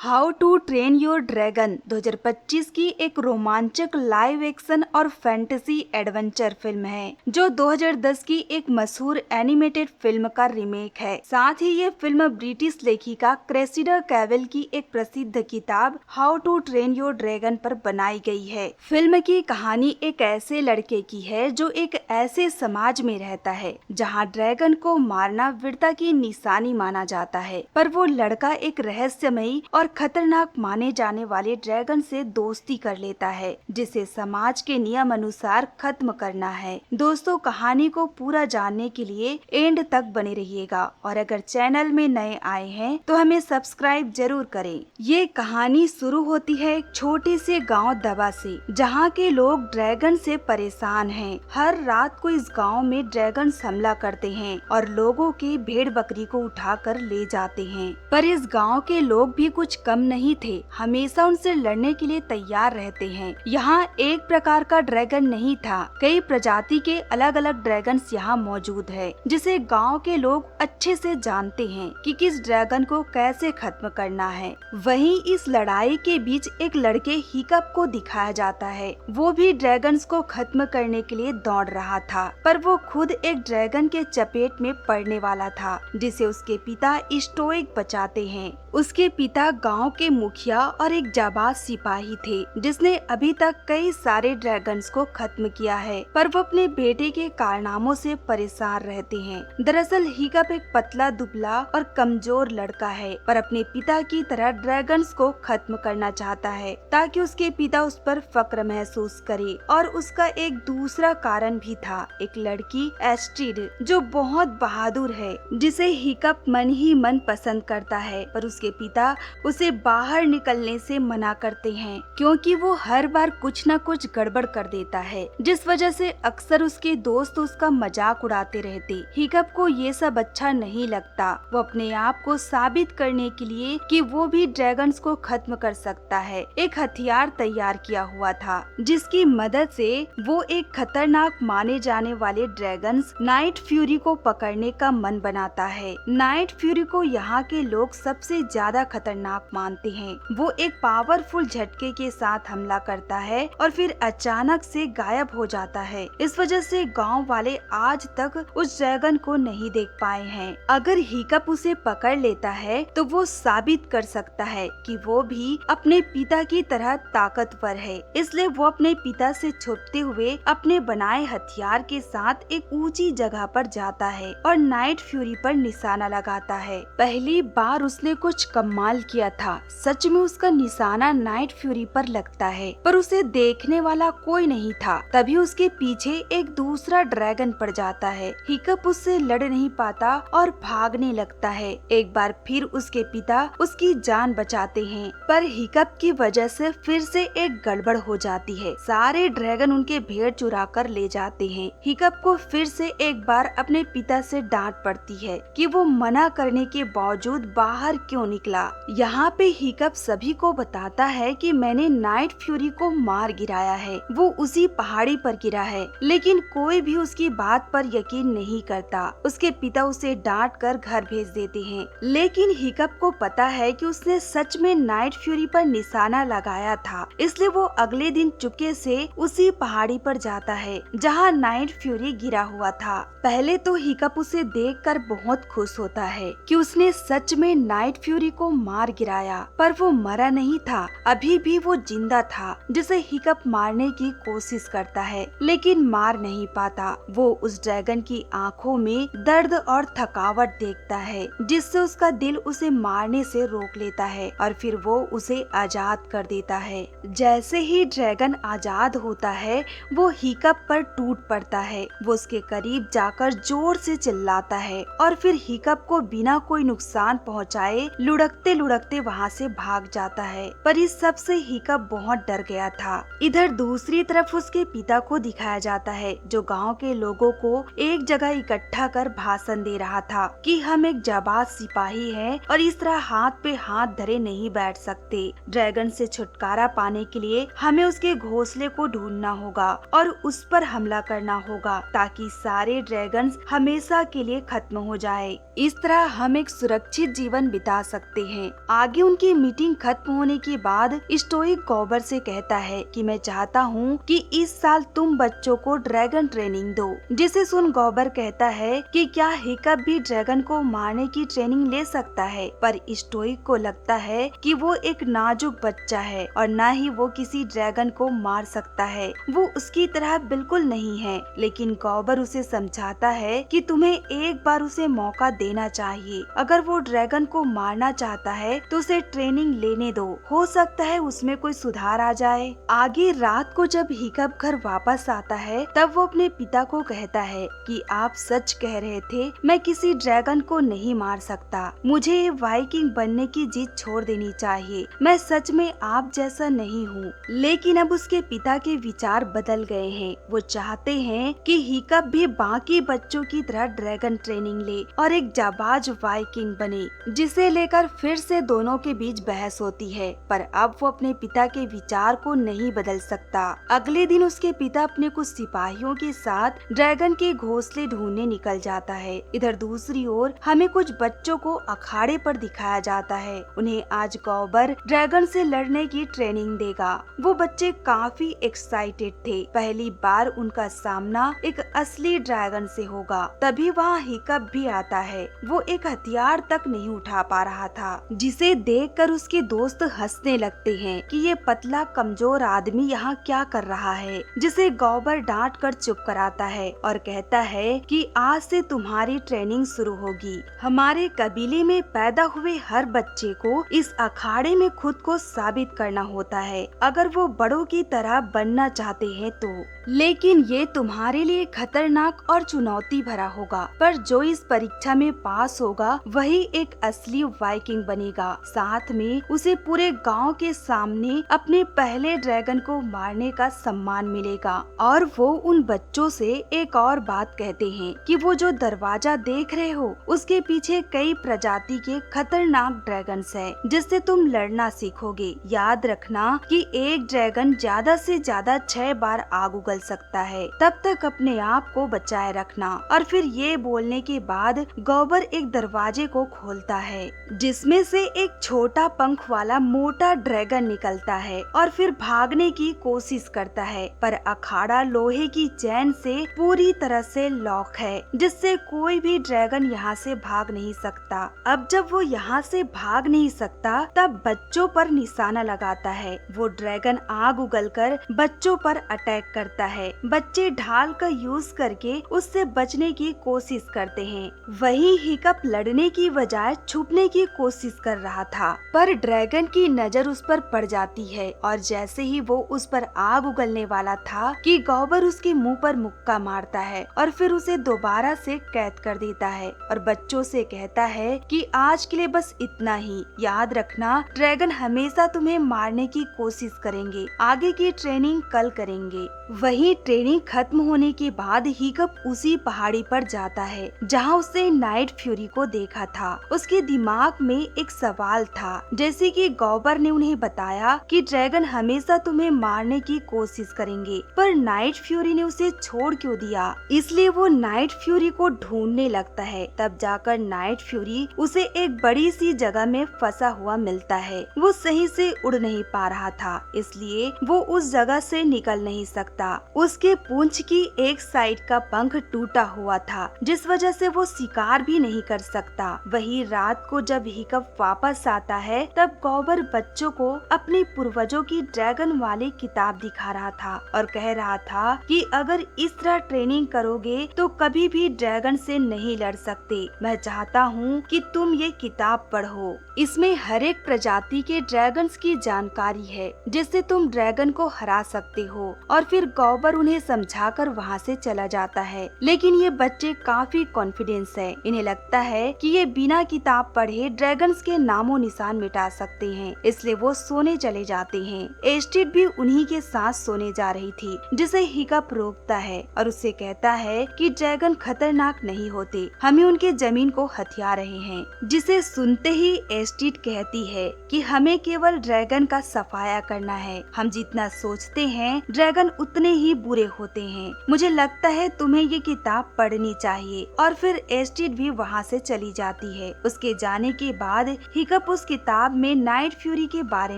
How to train your dragon 2025 की एक रोमांचक लाइव एक्शन और फैंटेसी एडवेंचर फिल्म है जो 2010 की एक मशहूर एनिमेटेड फिल्म का रीमेक है। साथ ही ये फिल्म ब्रिटिश लेखिका क्रेसिडा कैवेल की एक प्रसिद्ध किताब how to train your dragon पर बनाई गई है। फिल्म की कहानी एक ऐसे लड़के की है जो एक ऐसे समाज में रहता है जहाँ ड्रैगन को मारना वीरता की निशानी माना जाता है, पर वो लड़का एक रहस्यमयी और खतरनाक माने जाने वाले ड्रैगन से दोस्ती कर लेता है जिसे समाज के नियम अनुसार खत्म करना है। दोस्तों, कहानी को पूरा जानने के लिए एंड तक बने रहिएगा और अगर चैनल में नए आए हैं तो हमें सब्सक्राइब जरूर करें। ये कहानी शुरू होती है एक छोटे से गांव दबा से जहां के लोग ड्रैगन से परेशान हैं। हर रात को इस गांव में ड्रैगन हमला करते हैं और लोगों की भेड़ बकरी को उठाकर ले जाते हैं, पर इस गांव के लोग भी कुछ कम नहीं थे, हमेशा उनसे लड़ने के लिए तैयार रहते हैं। यहाँ एक प्रकार का ड्रैगन नहीं था, कई प्रजाति के अलग अलग ड्रैगन्स यहाँ मौजूद है जिसे गांव के लोग अच्छे से जानते हैं कि किस ड्रैगन को कैसे खत्म करना है। वहीं इस लड़ाई के बीच एक लड़के हिकअप को दिखाया जाता है। वो भी ड्रैगन्स को खत्म करने के लिए दौड़ रहा था, पर वो खुद एक ड्रैगन के चपेट में पड़ने वाला था जिसे उसके पिता स्टोइक बचाते हैं। उसके पिता गांव के मुखिया और एक जाबाज सिपाही थे जिसने अभी तक कई सारे ड्रैगन्स को खत्म किया है, पर वो अपने बेटे के कारनामों से परेशान रहते हैं। दरअसल हिकअप एक पतला दुबला और कमजोर लड़का है, पर अपने पिता की तरह ड्रैगन्स को खत्म करना चाहता है ताकि उसके पिता उस पर फक्र महसूस करे। और उसका एक दूसरा कारण भी था, एक लड़की एस्ट्रिड जो बहुत बहादुर है जिसे हिकअप मन ही मन पसंद करता है, पर उसके पिता उसे बाहर निकलने से मना करते हैं क्योंकि वो हर बार कुछ न कुछ गड़बड़ कर देता है, जिस वजह से अक्सर उसके दोस्त उसका मजाक उड़ाते रहते। हिकअप को ये सब अच्छा नहीं लगता। वो अपने आप को साबित करने के लिए कि वो भी ड्रैगन्स को खत्म कर सकता है, एक हथियार तैयार किया हुआ था जिसकी मदद से वो एक खतरनाक माने जाने वाले ड्रैगन्स नाइट फ्यूरी को पकड़ने का मन बनाता है। नाइट फ्यूरी को यहाँ के लोग सबसे ज्यादा खतरनाक मानते हैं। वो एक पावरफुल झटके के साथ हमला करता है और फिर अचानक से गायब हो जाता है। इस वजह से गांव वाले आज तक उस ड्रैगन को नहीं देख पाए हैं। अगर हिकअप उसे पकड़ लेता है तो वो साबित कर सकता है कि वो भी अपने पिता की तरह ताकतवर है, इसलिए वो अपने पिता से छुपते हुए अपने बनाए हथियार के साथ एक ऊंची जगह पर जाता है और नाइट फ्यूरी पर निशाना लगाता है। पहली बार उसने कुछ कमाल किया था, सच में उसका निशाना नाइट फ्यूरी पर लगता है, पर उसे देखने वाला कोई नहीं था। तभी उसके पीछे एक दूसरा ड्रैगन पड़ जाता है। हिकअप उससे लड़ नहीं पाता और भागने लगता है। एक बार फिर उसके पिता उसकी जान बचाते हैं, पर हिकअप की वजह से फिर से एक गड़बड़ हो जाती है। सारे ड्रैगन उनके भेड़ चुरा कर ले जाते हैं। हिकअप को फिर से एक बार अपने पिता से डांट पड़ती है कि वो मना करने के बावजूद बाहर क्यों निकला। यहाँ पे हिकअप सभी को बताता है कि मैंने नाइट फ्यूरी को मार गिराया है, वो उसी पहाड़ी पर गिरा है, लेकिन कोई भी उसकी बात पर यकीन नहीं करता। उसके पिता उसे डांट कर घर भेज देते हैं, लेकिन हिकअप को पता है कि उसने सच में नाइट फ्यूरी पर निशाना लगाया था, इसलिए वो अगले दिन चुपके से उसी पहाड़ी पर जाता है जहाँ नाइट फ्यूरी गिरा हुआ था। पहले तो हिकअप उसे देखकर बहुत खुश होता है कि उसने सच में नाइट फ्यूरी को मार गिराया, पर वो मरा नहीं था, अभी भी वो जिंदा था, जिसे हिकअप मारने की कोशिश करता है लेकिन मार नहीं पाता। वो उस ड्रैगन की आंखों में दर्द और थकावट देखता है जिससे उसका दिल उसे मारने से रोक लेता है और फिर वो उसे आजाद कर देता है। जैसे ही ड्रैगन आजाद होता है वो हिकअप पर टूट पड़ता है। वो उसके करीब जाकर जोर से चिल्लाता है और फिर हिकअप को बिना कोई नुकसान पहुँचाए लुढ़कते लुढ़कते वहाँ से भाग जाता है, पर इस सब से हिकअप बहुत डर गया था। इधर दूसरी तरफ उसके पिता को दिखाया जाता है जो गांव के लोगों को एक जगह इकट्ठा कर भाषण दे रहा था कि हम एक जाबाज सिपाही हैं और इस तरह हाथ पे हाथ धरे नहीं बैठ सकते। ड्रैगन से छुटकारा पाने के लिए हमें उसके घोंसले को ढूंढना होगा और उस पर हमला करना होगा ताकि सारे ड्रैगन्स हमेशा के लिए खत्म हो जाए। इस तरह हम एक सुरक्षित जीवन बिता सकते हैं। आगे आगे उनकी मीटिंग खत्म होने के बाद स्टोइक गॉबर से कहता है कि मैं चाहता हूँ कि इस साल तुम बच्चों को ड्रैगन ट्रेनिंग दो। जिसे सुन गॉबर कहता है कि क्या हिकअप भी ड्रैगन को मारने की ट्रेनिंग ले सकता है, पर स्टोइक को लगता है कि वो एक नाजुक बच्चा है और न ही वो किसी ड्रैगन को मार सकता है। वो उसकी तरह बिल्कुल नहीं है। लेकिन गॉबर उसे समझाता है कि तुम्हें एक बार उसे मौका देना चाहिए। अगर वो ड्रैगन को मारना चाहता है तो उसे ट्रेनिंग लेने दो, हो सकता है उसमें कोई सुधार आ जाए। आगे रात को जब हिकअप घर वापस आता है तब वो अपने पिता को कहता है कि आप सच कह रहे थे, मैं किसी ड्रैगन को नहीं मार सकता। मुझे ये वाइकिंग बनने की जिद छोड़ देनी चाहिए। मैं सच में आप जैसा नहीं हूँ। लेकिन अब उसके पिता के विचार बदल गए हैं। वो चाहते हैं कि हिकअप भी बाकी बच्चों की तरह ड्रैगन ट्रेनिंग ले और एक जाबाज वाइकिंग बने, जिसे लेकर फिर से दोनों के बीच बहस होती है। पर अब वो अपने पिता के विचार को नहीं बदल सकता। अगले दिन उसके पिता अपने कुछ सिपाहियों के साथ ड्रैगन के घोंसले ढूंढने निकल जाता है। इधर दूसरी ओर हमें कुछ बच्चों को अखाड़े पर दिखाया जाता है। उन्हें आज गॉबर ड्रैगन से लड़ने की ट्रेनिंग देगा। वो बच्चे काफी एक्साइटेड थे। पहली बार उनका सामना एक असली ड्रैगन से होगा। तभी वहाँ हिकअप भी आता है। वो एक हथियार तक नहीं उठा पा रहा था, जिसे देखकर उसके दोस्त हंसने लगते हैं कि ये पतला कमजोर आदमी यहाँ क्या कर रहा है। जिसे गॉबर डांट कर चुप कराता है और कहता है कि आज से तुम्हारी ट्रेनिंग शुरू होगी। हमारे कबीले में पैदा हुए हर बच्चे को इस अखाड़े में खुद को साबित करना होता है, अगर वो बड़ों की तरह बनना चाहते हैं तो। लेकिन ये तुम्हारे लिए खतरनाक और चुनौती भरा होगा, पर जो इस परीक्षा में पास होगा वही एक असली वाइकिंग बनेगा। साथ में उसे पूरे गांव के सामने अपने पहले ड्रैगन को मारने का सम्मान मिलेगा। और वो उन बच्चों से एक और बात कहते हैं कि वो जो दरवाजा देख रहे हो उसके पीछे कई प्रजाति के खतरनाक ड्रैगन्स है, जिससे तुम लड़ना सीखोगे। याद रखना कि एक ड्रैगन ज्यादा से ज्यादा 6 बार आग उगल सकता है, तब तक अपने आप को बचाए रखना। और फिर ये बोलने के बाद गॉबर एक दरवाजे को खोलता है, जिसमें से एक छोटा पंख वाला मोटा ड्रैगन निकलता है और फिर भागने की कोशिश करता है। पर अखाड़ा लोहे की चैन से पूरी तरह से लॉक है, जिससे कोई भी ड्रैगन यहाँ से भाग नहीं सकता। अब जब वो यहाँ से भाग नहीं सकता तब बच्चों पर निशाना लगाता है। वो ड्रैगन आग उगलकर बच्चों पर अटैक करता है। बच्चे ढाल का यूज करके उससे बचने की कोशिश करते हैं। वहीं हिकअप लड़ने की बजाय छुपने की कोशिश कर रहा था, पर ड्रैगन की नजर उस पर पड़ जाती है और जैसे ही वो उस पर आग उगलने वाला था कि गॉबर उसके मुंह पर मुक्का मारता है और फिर उसे दोबारा से कैद कर देता है और बच्चों से कहता है कि आज के लिए बस इतना ही। याद रखना, ड्रैगन हमेशा तुम्हें मारने की कोशिश करेंगे। आगे की ट्रेनिंग कल करेंगे। वहीं ट्रेनिंग खत्म होने के बाद हिकअप उसी पहाड़ी पर जाता है जहां उसने नाइट फ्यूरी को देखा था। उसके दिमाग में एक सवाल था, जैसे कि गॉबर ने उन्हें बताया कि ड्रैगन हमेशा तुम्हें मारने की कोशिश करेंगे, पर नाइट फ्यूरी ने उसे छोड़ क्यों दिया। इसलिए वो नाइट फ्यूरी को ढूंढने लगता है। तब जाकर नाइट फ्यूरी उसे एक बड़ी सी जगह में फंसा हुआ मिलता है। वो सही से उड़ नहीं पा रहा था, इसलिए वो उस जगह से निकल नहीं सकता। उसके पूंछ की एक साइड का पंख टूटा हुआ था, जिस वजह से वो शिकार भी नहीं कर सकता। वही रात को जब हिकअप वापस आता है तब गॉबर बच्चों को अपने पूर्वजों की ड्रैगन वाली किताब दिखा रहा था और कह रहा था कि अगर इस तरह ट्रेनिंग करोगे तो कभी भी ड्रैगन से नहीं लड़ सकते। मैं चाहता हूँ कि तुम ये किताब पढ़ो। इसमें हर एक प्रजाति के ड्रैगन्स की जानकारी है, जिससे तुम ड्रैगन को हरा सकते हो। और फिर गॉबर उन्हें समझाकर वहाँ से चला जाता है। लेकिन ये बच्चे काफी कॉन्फिडेंस है। इन्हें लगता है कि ये बिना किताब पढ़े ड्रैगन्स के नामो निशान मिटा सकते हैं, इसलिए वो सोने चले जाते हैं। एस्टिड भी उन्हीं के साथ सोने जा रही थी, जिसे हिकअप रोकता है और उससे कहता है कि ड्रैगन खतरनाक नहीं होते, हमें उनके जमीन को हथिया रहे हैं। जिसे सुनते ही एस्टिड कहती है कि हमें केवल ड्रैगन का सफाया करना है। हम जितना सोचते हैं ड्रैगन उतने ही बुरे होते हैं। मुझे लगता है तुम्हें ये किताब पढ़नी चाहिए। और फिर एस्टिड भी वहाँ से चली जाती है। उसके जाने के बाद हिकअप उस किताब में नाइट फ्यूरी के बारे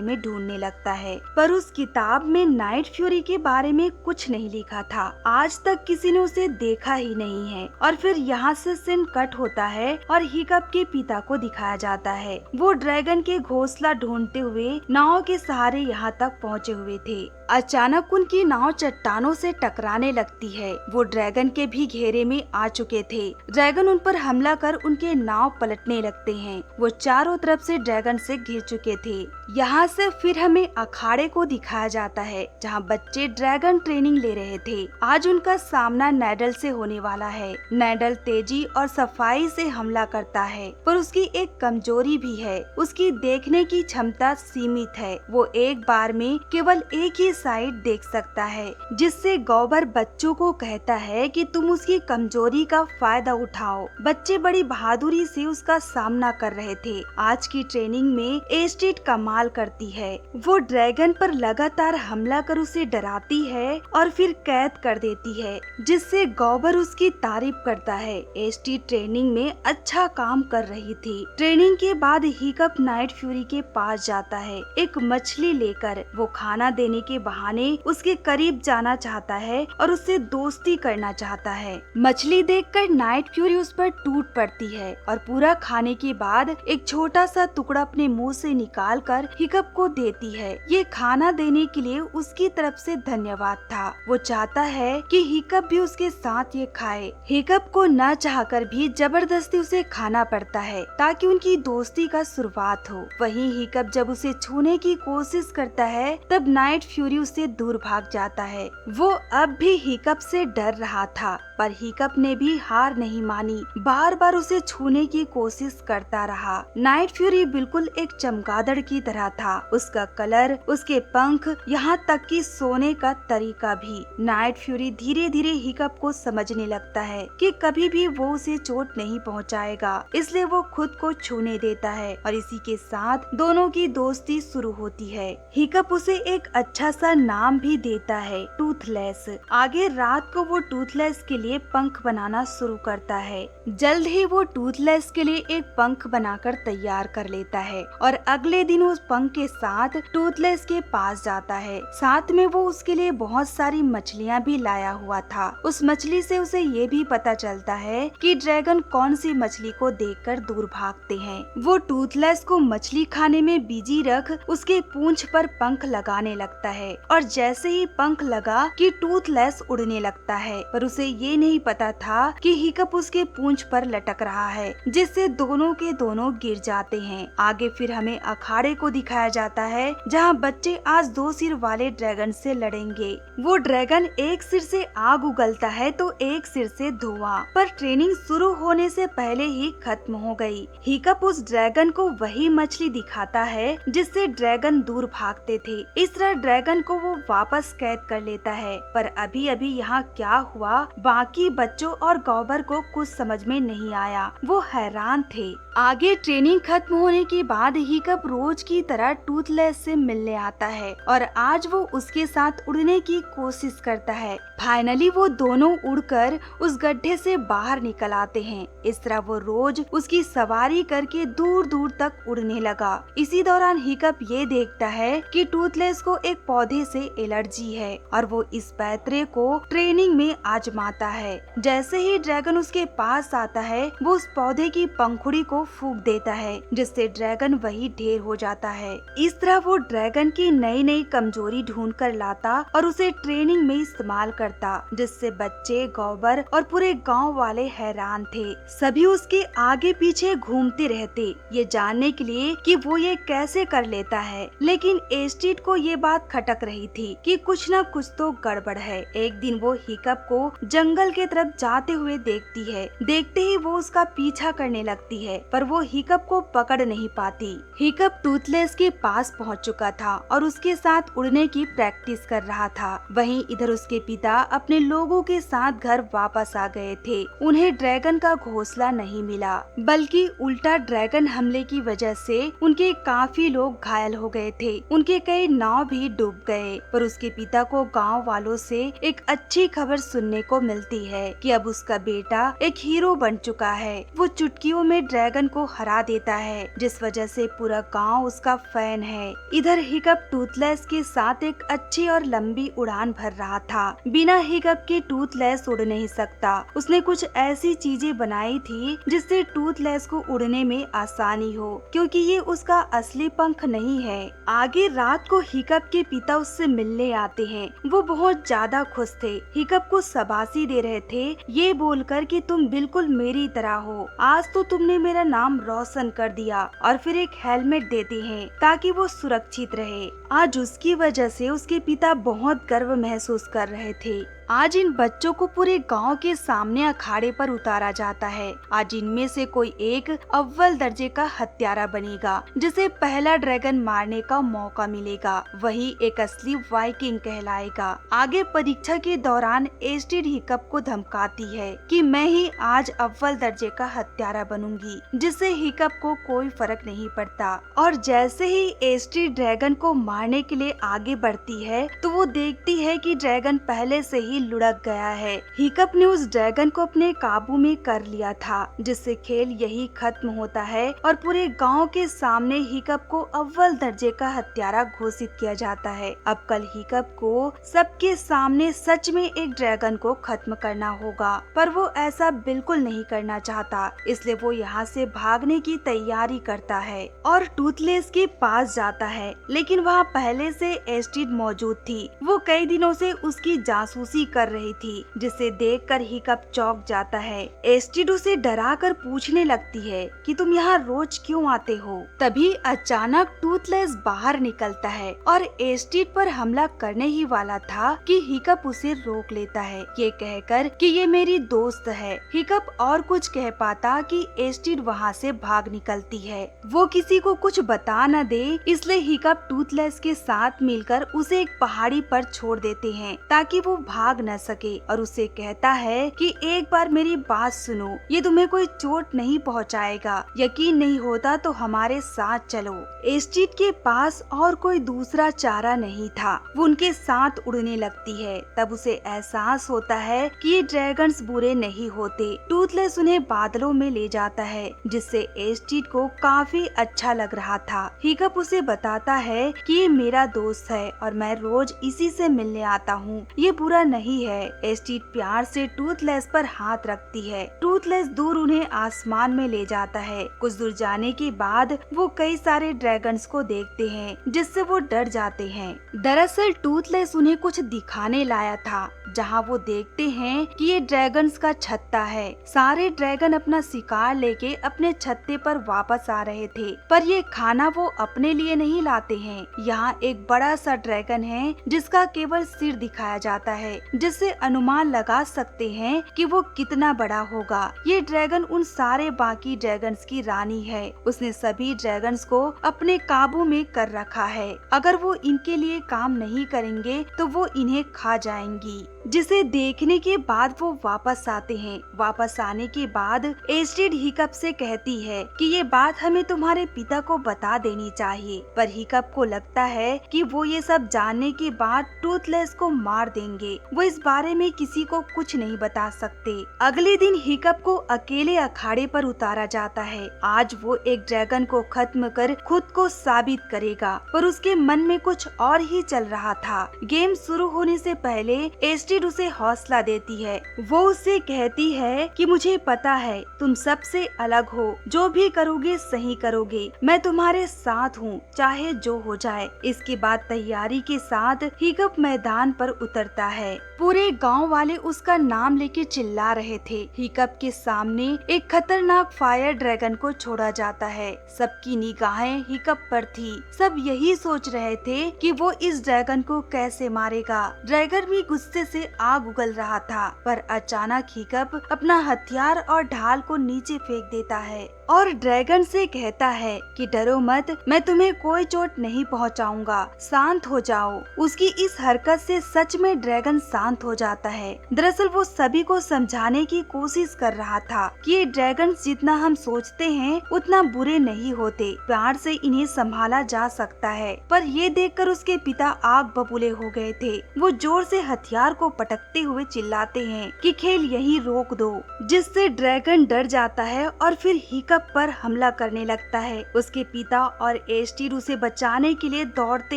में ढूंढने लगता है, पर उस किताब में नाइट फ्यूरी के बारे में कुछ नहीं लिखा था। आज तक किसी ने उसे देखा ही नहीं है। और फिर यहाँ से सीन कट होता है और हिकअप के पिता को दिखाया जाता है। वो ड्रैगन के घोंसला ढूंढते हुए नाव के सहारे यहाँ तक पहुँचे हुए थे। अचानक उनकी नाव चट्टानों से टकराने लगती है। वो ड्रैगन के भी घेरे में आ चुके थे। ड्रैगन उन पर हमला कर उनके नाव पलटने लगते हैं। वो चारों तरफ से ड्रैगन से घिर चुके थे। यहाँ से फिर हमें अखाड़े को दिखाया जाता है, जहाँ बच्चे ड्रैगन ट्रेनिंग ले रहे थे। आज उनका सामना नैडल से होने वाला है। नैडल तेजी और सफाई से हमला करता है, पर उसकी एक कमजोरी भी है। उसकी देखने की क्षमता सीमित है। वो एक बार में केवल एक ही साइड देख सकता है, जिससे गौबर बच्चों को कहता है कि तुम उसकी कमजोरी का फायदा उठाओ। बच्चे बड़ी बहादुरी से उसका सामना कर रहे थे। आज की ट्रेनिंग में एस्टिड कमाल करती है। वो ड्रैगन पर लगातार हमला कर उसे डराती है और फिर कैद कर देती है, जिससे गौबर उसकी तारीफ करता है। एस्टिड ट्रेनिंग में अच्छा काम कर रही थी। ट्रेनिंग के बाद हिकअप नाइट फ्यूरी के पास जाता है एक मछली लेकर। वो खाना देने के बहाने उसके करीब जाना चाहता है और उससे दोस्ती करना चाहता है। मछली देखकर नाइट फ्यूरी उस पर टूट पड़ती है और पूरा खाने के बाद एक छोटा सा टुकड़ा अपने मुंह से निकाल कर हिकअप को देती है। ये खाना देने के लिए उसकी तरफ से धन्यवाद था। वो चाहता है कि हिकअप भी उसके साथ ये खाए। हिकअप को न चाहकर भी जबरदस्ती उसे खाना पड़ता है ताकि उनकी दोस्ती का शुरुआत हो। वहीं हिकअप जब उसे छूने की कोशिश करता है तब नाइट फ्यूरी उससे दूर भाग जाता है। वो अब भी हिकअप से डर रहा था, पर हिकअप ने भी हार नहीं मानी। बार बार उसे छूने की कोशिश करता रहा। नाइट फ्यूरी बिल्कुल एक चमगादड़ की तरह था। उसका कलर, उसके पंख, यहाँ तक कि सोने का तरीका भी। नाइट फ्यूरी धीरे धीरे हिकअप को समझने लगता है कि कभी भी वो उसे चोट नहीं पहुँचाएगा, इसलिए वो खुद को छूने देता है और इसी के साथ दोनों की दोस्ती शुरू होती है। हिकअप उसे एक अच्छा सा नाम भी देता है, टूथलेस। आगे रात को वो टूथलेस के लिए पंख बनाना शुरू करता है। जल्द ही वो टूथलेस के लिए एक पंख बनाकर तैयार कर लेता है और अगले दिन उस पंख के साथ टूथलेस के पास जाता है। साथ में वो उसके लिए बहुत सारी मछलियाँ भी लाया हुआ था। उस मछली से उसे ये भी पता चलता है कि ड्रैगन कौन सी मछली को देखकर दूर भागते हैं। वो टूथलेस को मछली खाने में बिजी रख उसके पूंछ पर पंख लगाने लगता है और जैसे ही पंख लगा कि टूथलेस उड़ने लगता है, पर उसे ये नहीं पता था कि हिकअप उसके पूंछ पर लटक रहा है, जिससे दोनों के दोनों गिर जाते हैं। आगे फिर हमें अखाड़े को दिखाया जाता है, जहाँ बच्चे आज दो सिर वाले ड्रैगन से लड़ेंगे। वो ड्रैगन एक सिर से आग उगलता है तो एक सिर से धुआं, पर ट्रेनिंग शुरू होने से पहले ही खत्म हो गई। हिकअप उस ड्रैगन को वही मछली दिखाता है जिससे ड्रैगन दूर भागते थे। इस तरह ड्रैगन को वो वापस कैद कर लेता है। पर अभी अभी यहाँ क्या हुआ, बाकी बच्चों और गौबर को कुछ समझ में नहीं आया। वो हैरान थे। आगे ट्रेनिंग खत्म होने के बाद हिकअप रोज की तरह टूथलेस से मिलने आता है और आज वो उसके साथ उड़ने की कोशिश करता है। फाइनली वो दोनों उड़कर उस गड्ढे से बाहर निकल आते हैं। इस तरह वो रोज उसकी सवारी करके दूर दूर तक उड़ने लगा। इसी दौरान हिकअप ये देखता है कि टूथलेस को एक पौधे से एलर्जी है और वो इस पैतरे को ट्रेनिंग में आजमाता है। जैसे ही ड्रैगन उसके पास आता है वो उस पौधे की पंखुड़ी को फूंक देता है, जिससे ड्रैगन वही ढेर हो जाता है। इस तरह वो ड्रैगन की नई नई कमजोरी ढूंढ कर लाता और उसे ट्रेनिंग में इस्तेमाल करता, जिससे बच्चे, गौबर और पूरे गांव वाले हैरान थे। सभी उसके आगे पीछे घूमते रहते ये जानने के लिए कि वो ये कैसे कर लेता है। लेकिन एस्टिड को ये बात खटक रही थी कि कुछ न कुछ तो गड़बड़ है। एक दिन वो हिकअप को जंगल के तरफ जाते हुए देखती है। देखते ही वो उसका पीछा करने लगती है पर वो हिकअप को पकड़ नहीं पाती। हिकअप टूथलेस के पास पहुंच चुका था और उसके साथ उड़ने की प्रैक्टिस कर रहा था। वहीं इधर उसके पिता अपने लोगों के साथ घर वापस आ गए थे। उन्हें ड्रैगन का घोंसला नहीं मिला, बल्कि उल्टा ड्रैगन हमले की वजह से उनके काफी लोग घायल हो गए थे। उनके कई नाव भी डूब गए। पर उसके पिता को गांव वालों से एक अच्छी खबर सुनने को मिलती है कि अब उसका बेटा एक हीरो बन चुका है। वो चुटकियों में ड्रैगन को हरा देता है, जिस वजह से पूरा गांव उसका फैन है। इधर हिकअप टूथलेस के साथ एक अच्छी और लंबी उड़ान भर रहा था। बिना हिकअप के टूथलेस उड़ नहीं सकता। उसने कुछ ऐसी चीजें बनाई थी जिससे टूथलेस को उड़ने में आसानी हो, क्योंकि ये उसका असली पंख नहीं है। आगे रात को हिकअप के पिता उससे मिलने आते हैं। वो बहुत ज्यादा खुश थे। हिकअप को शाबाशी दे रहे थे, ये बोलकर कि तुम बिल्कुल मेरी तरह हो, आज तो तुमने मेरा नाम रोशन कर दिया। और फिर एक हेलमेट देते हैं ताकि वो सुरक्षित रहे। आज उसकी वजह से उसके पिता बहुत गर्व महसूस कर रहे थे। आज इन बच्चों को पूरे गांव के सामने अखाड़े पर उतारा जाता है। आज इनमें से कोई एक अव्वल दर्जे का हत्यारा बनेगा, जिसे पहला ड्रैगन मारने का मौका मिलेगा। वही एक असली वाइकिंग कहलाएगा। आगे परीक्षा के दौरान एस्टिड हिकअप को धमकाती है कि मैं ही आज अव्वल दर्जे का हत्यारा बनूंगी, जिससे हिकअप को कोई फर्क नहीं पड़ता। और जैसे ही एस्टिड ड्रैगन को मारने के लिए आगे बढ़ती है, तो वो देखती है कि ड्रैगन पहले से ही लुढ़क गया है। हिकअप ने उस ड्रैगन को अपने काबू में कर लिया था, जिससे खेल यही खत्म होता है और पूरे गांव के सामने हिकअप को अव्वल दर्जे का हत्यारा घोषित किया जाता है। अब कल हिकअप को सबके सामने सच में एक ड्रैगन को खत्म करना होगा, पर वो ऐसा बिल्कुल नहीं करना चाहता। इसलिए वो यहाँ से भागने की तैयारी करता है और टूथलेस के पास जाता है, लेकिन वहाँ पहले से एस्टिड मौजूद थी। वो कई दिनों से उसकी जासूसी कर रही थी, जिसे देखकर हिकअप चौंक जाता है। एस्टिड उसे डरा कर पूछने लगती है कि तुम यहाँ रोज क्यों आते हो। तभी अचानक टूथलेस बाहर निकलता है और एस्टिड पर हमला करने ही वाला था कि हिकअप उसे रोक लेता है, ये कहकर कि ये मेरी दोस्त है। हिकअप और कुछ कह पाता कि एस्टिड वहाँ से भाग निकलती है। वो किसी को कुछ बता न दे, इसलिए हिकअप टूथलेस के साथ मिलकर उसे एक पहाड़ी पर छोड़ देते हैं ताकि वो भाग न सके, और उसे कहता है कि एक बार मेरी बात सुनो, ये तुम्हें कोई चोट नहीं पहुंचाएगा। यकीन नहीं होता तो हमारे साथ चलो। एस्टिड के पास और कोई दूसरा चारा नहीं था। वो उनके साथ उड़ने लगती है। तब उसे एहसास होता है कि ये ड्रैगन्स बुरे नहीं होते। टूथलेस उन्हें बादलों में ले जाता है, जिससे एस्टिड को काफी अच्छा लग रहा था। हिकअप उसे बताता है कि ये मेरा दोस्त है और मैं रोज इसी से मिलने आता हूँ, ये बुरा नहीं है। एस्टिड प्यार से टूथलेस पर हाथ रखती है। टूथलेस दूर उन्हें आसमान में ले जाता है। कुछ दूर जाने के बाद वो कई सारे ड्रैगन्स को देखते हैं, जिससे वो डर जाते हैं। दरअसल टूथलेस उन्हें कुछ दिखाने लाया था, जहाँ वो देखते हैं कि ये ड्रैगन्स का छत्ता है। सारे ड्रैगन अपना शिकार लेके अपने छत्ते पर वापस आ रहे थे, पर ये खाना वो अपने लिए नहीं लाते हैं। यहाँ एक बड़ा सा ड्रैगन है, जिसका केवल सिर दिखाया जाता है, जिससे अनुमान लगा सकते हैं कि वो कितना बड़ा होगा। ये ड्रैगन उन सारे बाकी ड्रैगन्स की रानी है। उसने सभी ड्रैगन्स को अपने काबू में कर रखा है। अगर वो इनके लिए काम नहीं करेंगे तो वो इन्हें खा जाएंगी। जिसे देखने के बाद वो वापस आते हैं। वापस आने के बाद एस्टिड हिकअप से कहती है कि ये बात हमें तुम्हारे पिता को बता देनी चाहिए, पर हिकअप को लगता है कि वो ये सब जानने के बाद टूथलेस को मार देंगे। वो इस बारे में किसी को कुछ नहीं बता सकते। अगले दिन हिकअप को अकेले अखाड़े पर उतारा जाता है। आज वो एक ड्रैगन को खत्म कर खुद को साबित करेगा, पर उसके मन में कुछ और ही चल रहा था। गेम शुरू होने से पहले एस्टिड उसे हौसला देती है। वो उससे कहती है कि मुझे पता है तुम सबसे अलग हो, जो भी करोगे सही करोगे, मैं तुम्हारे साथ हूँ चाहे जो हो जाए। इसके बाद तैयारी के साथ हिकअप मैदान पर उतरता है। पूरे गांव वाले उसका नाम लेके चिल्ला रहे थे। हिकअप के सामने एक खतरनाक फायर ड्रैगन को छोड़ा जाता है। सबकी निगाहें हिकअप पर थी। सब यही सोच रहे थे कि वो इस ड्रैगन को कैसे मारेगा। ड्रैगन भी गुस्से से आग उगल रहा था, पर अचानक हिकअप अपना हथियार और ढाल को नीचे फेंक देता है। और ड्रैगन से कहता है कि डरो मत, मैं तुम्हें कोई चोट नहीं पहुंचाऊंगा, शांत हो जाओ। उसकी इस हरकत से सच में ड्रैगन शांत हो जाता है। दरअसल वो सभी को समझाने की कोशिश कर रहा था कि ये ड्रैगन जितना हम सोचते हैं उतना बुरे नहीं होते, प्यार से इन्हें संभाला जा सकता है। पर ये देखकर उसके पिता आग बबूले हो गए थे। वो जोर से हथियार को पटकते हुए चिल्लाते हैं कि खेल यहीं रोक दो, जिससे ड्रैगन डर जाता है और फिर हिकअप पर हमला करने लगता है। उसके पिता और एस्टीर उसे बचाने के लिए दौड़ते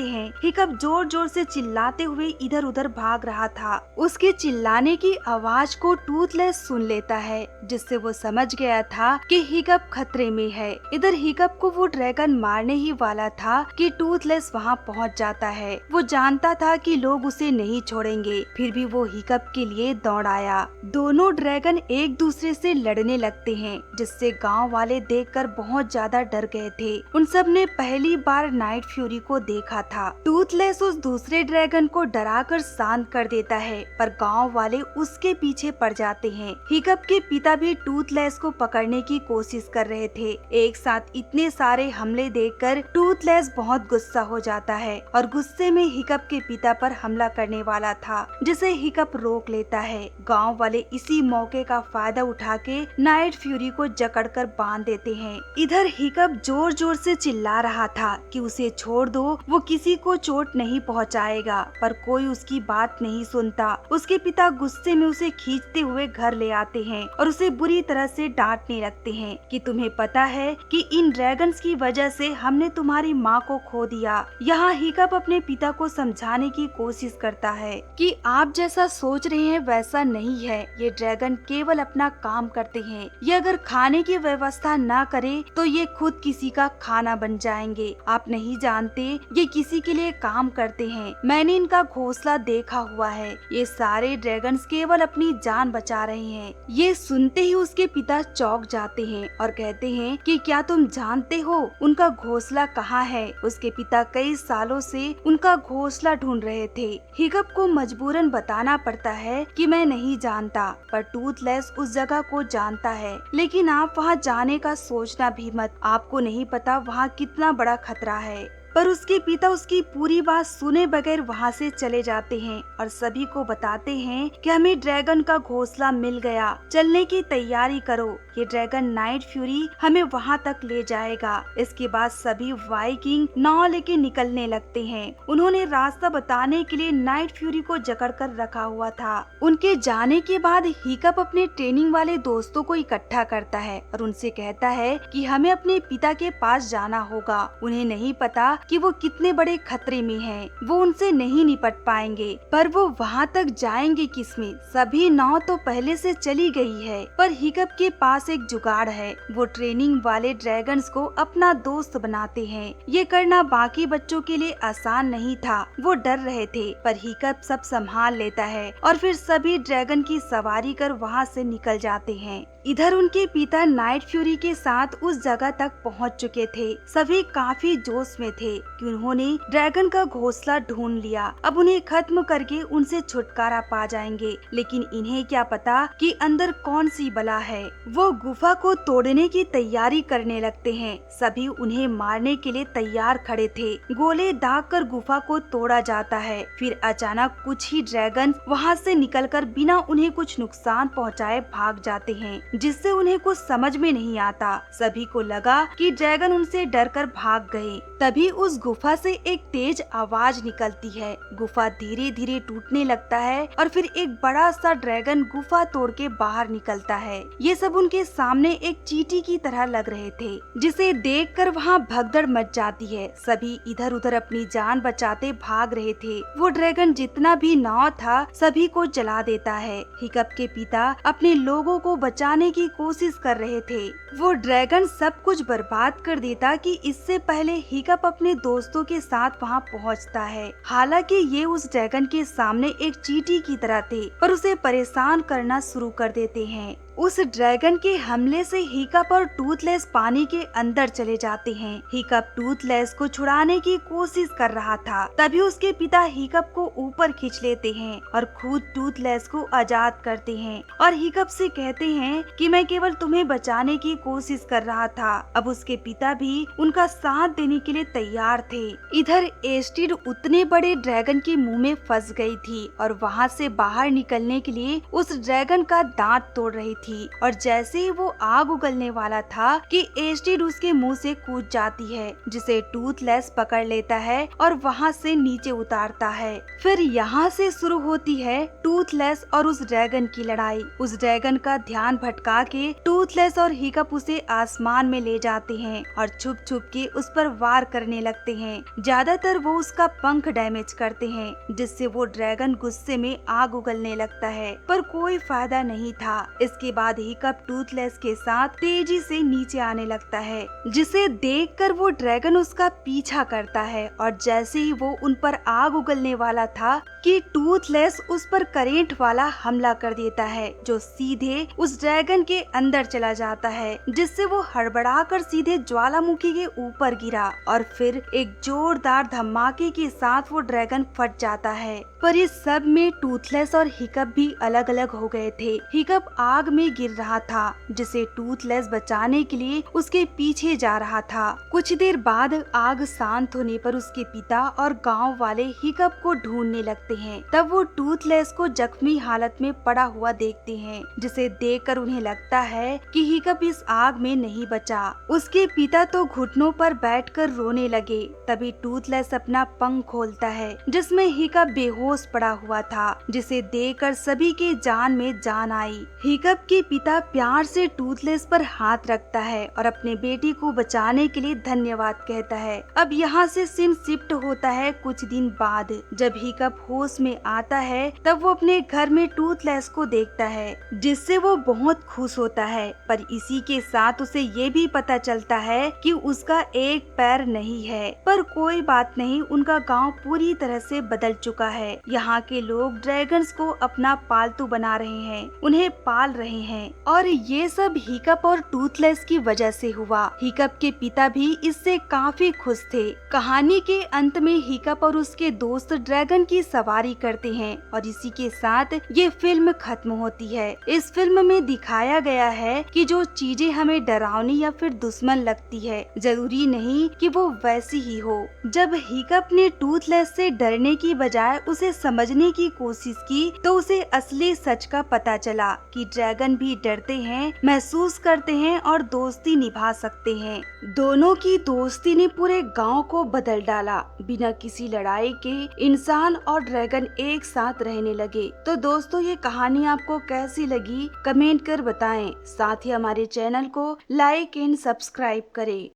हैं। हिकअप जोर जोर से चिल्लाते हुए इधर उधर भाग रहा था। उसके चिल्लाने की आवाज को टूथलेस सुन लेता है, जिससे वो समझ गया था कि हिकअप खतरे में है। इधर हिकअप को वो ड्रैगन मारने ही वाला था कि टूथलेस वहाँ पहुँच जाता है। वो जानता था कि लोग उसे नहीं छोड़ेंगे, फिर भी वो हिकअप के लिए दौड़ आया। दोनों ड्रैगन एक दूसरे से लड़ने लगते हैं, जिससे गांव वाले देखकर बहुत ज्यादा डर गए थे। उन सब ने पहली बार नाइट फ्यूरी को देखा था। टूथलेस उस दूसरे ड्रैगन को डराकर शांत कर देता है, पर गांव वाले उसके पीछे पड़ जाते हैं। हिकअप के पिता भी टूथलेस को पकड़ने की कोशिश कर रहे थे। एक साथ इतने सारे हमले देखकर टूथलेस बहुत गुस्सा हो जाता है और गुस्से में हिकअप के पिता पर हमला करने वाला था, जिसे हिकअप रोक लेता है। गांव वाले इसी मौके का फायदा उठा के नाइट फ्यूरी को जकड़कर बांध देते हैं। इधर हिकअप जोर जोर से चिल्ला रहा था कि उसे छोड़ दो, वो किसी को चोट नहीं पहुंचाएगा, पर कोई उसकी बात नहीं सुनता। उसके पिता गुस्से में उसे खींचते हुए घर ले आते हैं और उसे बुरी तरह से डांटने लगते हैं कि तुम्हें पता है कि इन ड्रैगन्स की वजह से हमने तुम्हारी माँ को खो दिया। यहाँ हिकअप अपने पिता को समझाने की कोशिश करता है कि आप जैसा सोच रहे हैं वैसा नहीं है, ये ड्रैगन केवल अपना काम करते हैं। ये अगर खाने की व्यवस्था ना करे तो ये खुद किसी का खाना बन जाएंगे। आप नहीं जानते ये किसी के लिए काम करते हैं। मैंने इनका घोंसला देखा हुआ है। ये सारे ड्रैगन्स केवल अपनी जान बचा रहे हैं। ये सुनते ही उसके पिता चौंक जाते हैं और कहते हैं कि क्या तुम जानते हो उनका घोंसला कहाँ है? उसके पिता कई सालों से उनका घोंसला ढूंढ रहे थे। हिकअप को मजबूरन बताना पड़ता है कि मैं नहीं जानता, पर टूथलेस उस जगह को जानता है। लेकिन आप वहाँ जाने का सोचना भी मत, आपको नहीं पता वहाँ कितना बड़ा खतरा है। पर उसके पिता उसकी पूरी बात सुने बगैर वहाँ से चले जाते हैं और सभी को बताते हैं कि हमें ड्रैगन का घोंसला मिल गया, चलने की तैयारी करो। ये ड्रैगन नाइट फ्यूरी हमें वहाँ तक ले जाएगा। इसके बाद सभी वाइकिंग नाव लेके निकलने लगते हैं। उन्होंने रास्ता बताने के लिए नाइट फ्यूरी को जकड़ कर रखा हुआ था। उनके जाने के बाद हिकअप अपने ट्रेनिंग वाले दोस्तों को इकट्ठा करता है और उनसे कहता है कि हमें अपने पिता के पास जाना होगा। उन्हें नहीं पता कि वो कितने बड़े खतरे में हैं। वो उनसे नहीं निपट पाएंगे, पर वो वहाँ तक जाएंगे किसमें? सभी नाव तो पहले से चली गई है, पर हिकअप के पास एक जुगाड़ है। वो ट्रेनिंग वाले ड्रैगन्स को अपना दोस्त बनाते हैं। ये करना बाकी बच्चों के लिए आसान नहीं था। वो डर रहे थे, पर हिकअप सब संभाल लेता है और फिर सभी ड्रैगन की सवारी कर वहाँ से निकल जाते हैं। इधर उनके पिता नाइट फ्यूरी के साथ उस जगह तक पहुंच चुके थे। सभी काफी जोश में थे कि उन्होंने ड्रैगन का घोंसला ढूंढ लिया। अब उन्हें खत्म करके उनसे छुटकारा पा जाएंगे। लेकिन इन्हें क्या पता कि अंदर कौन सी बला है। वो गुफा को तोड़ने की तैयारी करने लगते हैं। सभी उन्हें मारने के लिए तैयार खड़े थे। गोले दाग कर गुफा को तोड़ा जाता है। फिर अचानक कुछ ही ड्रैगन वहाँ से निकलकर बिना उन्हें कुछ नुकसान पहुँचाए भाग जाते हैं, जिससे उन्हें कुछ समझ में नहीं आता। सभी को लगा कि ड्रैगन उनसे डरकर भाग गए। तभी उस गुफा से एक तेज आवाज निकलती है। गुफा धीरे धीरे टूटने लगता है और फिर एक बड़ा सा ड्रैगन गुफा तोड़ के बाहर निकलता है। ये सब उनके सामने एक चींटी की तरह लग रहे थे, जिसे देखकर वहाँ भगदड़ मच जाती है। सभी इधर उधर अपनी जान बचाते भाग रहे थे। वो ड्रैगन जितना भी नाव था सभी को जला देता है। हिकअप के पिता अपने लोगों को बचाने की कोशिश कर रहे थे। वो ड्रैगन सब कुछ बर्बाद कर देता कि इससे पहले हिकअप अपने दोस्तों के साथ वहाँ पहुँचता है। हालांकि ये उस ड्रैगन के सामने एक चींटी की तरह थे, पर उसे परेशान करना शुरू कर देते हैं। उस ड्रैगन के हमले से हिकअप और टूथलेस पानी के अंदर चले जाते हैं। हिकअप टूथलेस को छुड़ाने की कोशिश कर रहा था, तभी उसके पिता हिकअप को ऊपर खींच लेते हैं और खुद टूथलेस को आजाद करते हैं और हिकअप से कहते हैं कि मैं केवल तुम्हें बचाने की कोशिश कर रहा था। अब उसके पिता भी उनका साथ देने के लिए तैयार थे। इधर एस्टिड उतने बड़े ड्रैगन के मुंह में फंस गई थी और वहाँ से बाहर निकलने के लिए उस ड्रैगन का दांत तोड़ रही थी और जैसे ही वो आग उगलने वाला था कि एस्टिड उसके मुंह से कूद जाती है, जिसे टूथलेस पकड़ लेता है और वहाँ से नीचे उतारता है। फिर यहाँ से शुरू होती है टूथलेस और उस ड्रैगन की लड़ाई। उस ड्रैगन का ध्यान भटका के टूथलेस और हिकअप उसे आसमान में ले जाते हैं और छुप छुप के उस पर वार करने लगते हैं। ज्यादातर वो उसका पंख डैमेज करते हैं, जिससे वो ड्रैगन गुस्से में आग उगलने लगता है, पर कोई फायदा नहीं था। इसके बाद हिकअप टूथलेस के साथ तेजी से नीचे आने लगता है, जिसे देखकर वो ड्रैगन उसका पीछा करता है और जैसे ही वो उन पर आग उगलने वाला था कि टूथलेस उस पर करेंट वाला हमला कर देता है, जो सीधे उस ड्रैगन के अंदर चला जाता है, जिससे वो हड़बड़ाकर सीधे ज्वालामुखी के ऊपर गिरा और फिर एक जोरदार धमाके के साथ वो ड्रैगन फट जाता है। पर इस सब में टूथलेस और हिकअप भी अलग अलग हो गए थे। हिकअप आग में गिर रहा था, जिसे टूथलेस बचाने के लिए उसके पीछे जा रहा था। कुछ देर बाद आग शांत होने पर उसके पिता और गांव वाले हिकअप को ढूंढने लगते हैं। तब वो टूथलेस को जख्मी हालत में पड़ा हुआ देखते हैं, जिसे देखकर उन्हें लगता है कि हिकअप इस आग में नहीं बचा। उसके पिता तो घुटनों पर बैठकर रोने लगे। तभी टूथलेस अपना पंख खोलता है, जिसमें हिकअप बेहोश पड़ा हुआ था, जिसे देखकर सभी के जान में जान आई। हिकअप के पिता प्यार से टूथलेस पर हाथ रखता है और अपने बेटी को बचाने के लिए धन्यवाद कहता है। अब यहाँ से सीन शिफ्ट होता है कुछ दिन बाद। जब हिकअप होश में आता है तब वो अपने घर में टूथलेस को देखता है, जिससे वो बहुत खुश होता है। पर इसी के साथ उसे ये भी पता चलता है कि उसका एक पैर नहीं है। पर कोई बात नहीं, उनका गांव पूरी तरह से बदल चुका है। यहाँ के लोग ड्रैगन्स को अपना पालतू बना रहे हैं, उन्हें पाल रहे हैं और ये सब हिकअप और टूथलेस की वजह से हुआ। हिकअप के पिता भी इससे काफी खुश थे। कहानी के अंत में हिकअप और उसके दोस्त ड्रैगन की सवारी करते हैं और इसी के साथ ये फिल्म खत्म होती है। इस फिल्म में दिखाया गया है कि जो चीजें हमें डरावनी या फिर दुश्मन लगती है, जरूरी नहीं कि वो वैसी ही हो। जब हिकअप ने टूथलेस से डरने की बजाय उसे समझने की कोशिश की तो उसे असली सच का पता चला कि ड्रैगन भी डरते हैं, महसूस करते हैं और दोस्ती निभा सकते हैं। दोनों की दोस्ती ने पूरे गांव को बदल डाला। बिना किसी लड़ाई के इंसान और ड्रैगन एक साथ रहने लगे। तो दोस्तों, ये कहानी आपको कैसी लगी कमेंट कर बताएं। साथ ही हमारे चैनल को लाइक एंड सब्सक्राइब करें।